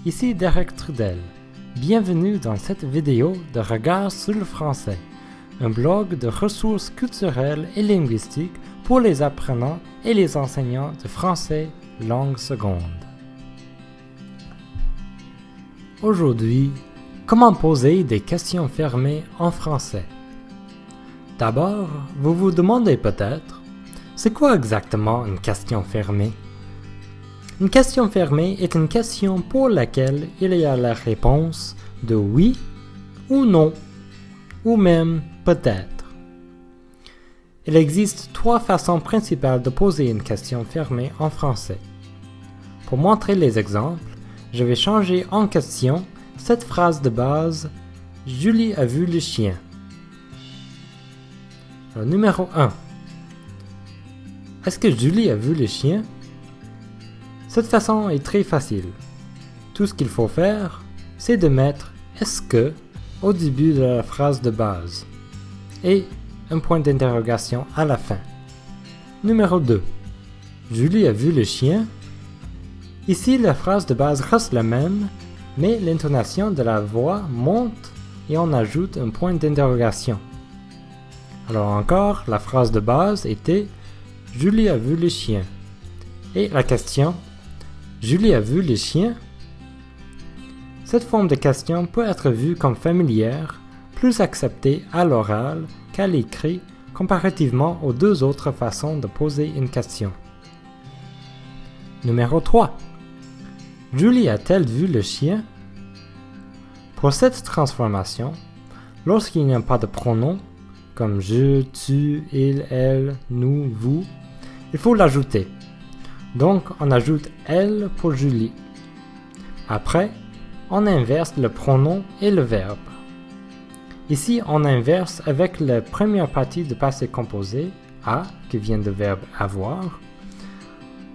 ici Derek Trudel. Bienvenue dans cette vidéo de Regard sur le français, un blog de ressources culturelles et linguistiques pour les apprenants et les enseignants de français langue seconde. Aujourd'hui, comment poser des questions fermées en français? D'abord, vous vous demandez peut-être, c'est quoi exactement une question fermée? Une question fermée est une question pour laquelle il y a la réponse de oui ou non, ou même peut-être. Il existe trois façons principales de poser une question fermée en français. Pour montrer les exemples, je vais changer en question cette phrase de base « Julie a vu le chien ». Numéro 1. Est-ce que Julie a vu le chien? Cette façon est très facile. Tout ce qu'il faut faire, c'est de mettre « est-ce que » au début de la phrase de base et un point d'interrogation à la fin. Numéro 2. Julie a vu le chien? Ici, la phrase de base reste la même, mais l'intonation de la voix monte et on ajoute un point d'interrogation. Alors encore, la phrase de base était « Julie a vu le chien » et la question « Julie a vu le chien ?» Cette forme de question peut être vue comme familière, plus acceptée à l'oral qu'à l'écrit comparativement aux deux autres façons de poser une question. Numéro 3. Julie a-t-elle vu le chien? Pour cette transformation, lorsqu'il n'y a pas de pronom, comme je, tu, il, elle, nous, vous, il faut l'ajouter. Donc, on ajoute « elle » pour Julie. Après, on inverse le pronom et le verbe. Ici, on inverse avec la première partie du passé composé, « a » qui vient du verbe « avoir ».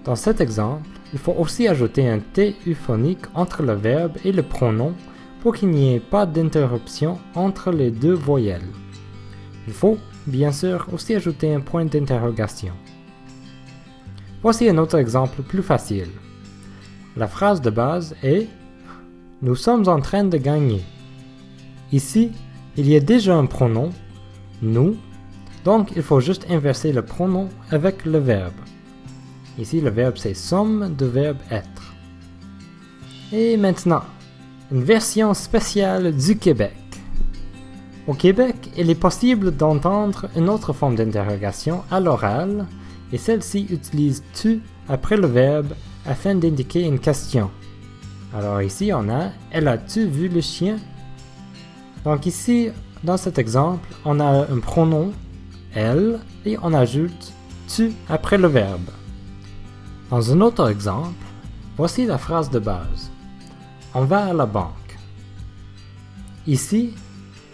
Dans cet exemple, il faut aussi ajouter un « t » euphonique entre le verbe et le pronom pour qu'il n'y ait pas d'interruption entre les deux voyelles. Il faut, bien sûr, aussi ajouter un point d'interrogation. Voici un autre exemple plus facile. La phrase de base est « Nous sommes en train de gagner ». Ici, il y a déjà un pronom « nous », donc il faut juste inverser le pronom avec le verbe. Ici, le verbe c'est « sommes » du verbe « être ». Et maintenant, une version spéciale du Québec. Au Québec, il est possible d'entendre une autre forme d'interrogation à l'oral, et celle-ci utilise « tu » après le verbe afin d'indiquer une question. Alors ici, on a « Elle a-tu vu le chien ?» Donc ici, dans cet exemple, on a un pronom « elle » et on ajoute « tu » après le verbe. Dans un autre exemple, voici la phrase de base. On va à la banque. Ici,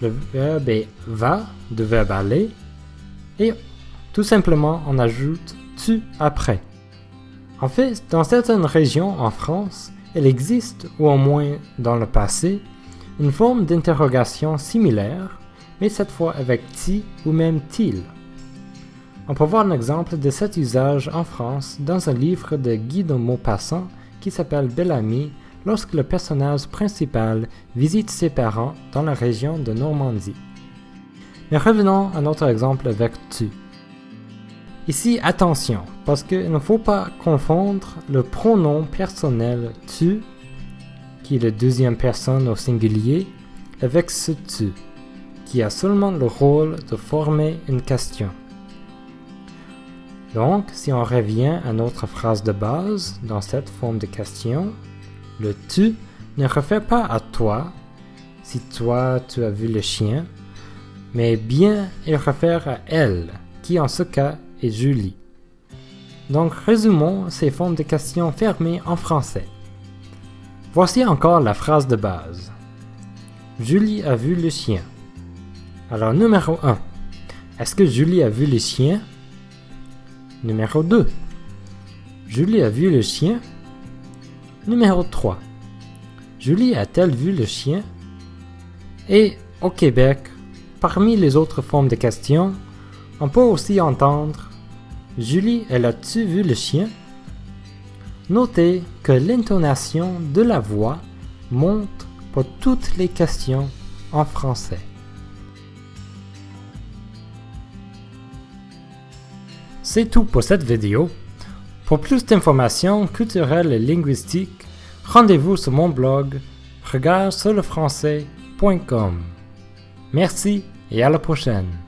le verbe est « va » du verbe « aller » et tout simplement, on ajoute « tu » après. En fait, dans certaines régions en France, il existe, ou au moins dans le passé, une forme d'interrogation similaire, mais cette fois avec « ti » ou même « til ». On peut voir un exemple de cet usage en France dans un livre de Guy de Maupassant qui s'appelle Bel-Ami, lorsque le personnage principal visite ses parents dans la région de Normandie. Mais revenons à notre exemple avec « tu ». Ici, attention, parce qu'il ne faut pas confondre le pronom personnel « tu », qui est la deuxième personne au singulier, avec ce « tu », qui a seulement le rôle de former une question. Donc, si on revient à notre phrase de base dans cette forme de question, le « tu » ne réfère pas à toi, si toi tu as vu le chien, mais bien il réfère à elle, qui en ce cas est Julie. Donc résumons ces formes de questions fermées en français. Voici encore la phrase de base. Julie a vu le chien. Alors numéro 1. Est-ce que Julie a vu le chien? Numéro 2. Julie a vu le chien? Numéro 3. Julie a-t-elle vu le chien? Et au Québec, parmi les autres formes de questions, on peut aussi entendre « Julie, elle a-tu vu le chien ?» Notez que l'intonation de la voix montre pour toutes les questions en français. C'est tout pour cette vidéo. Pour plus d'informations culturelles et linguistiques, rendez-vous sur mon blog regardsurlefrançais.com. Merci et à la prochaine.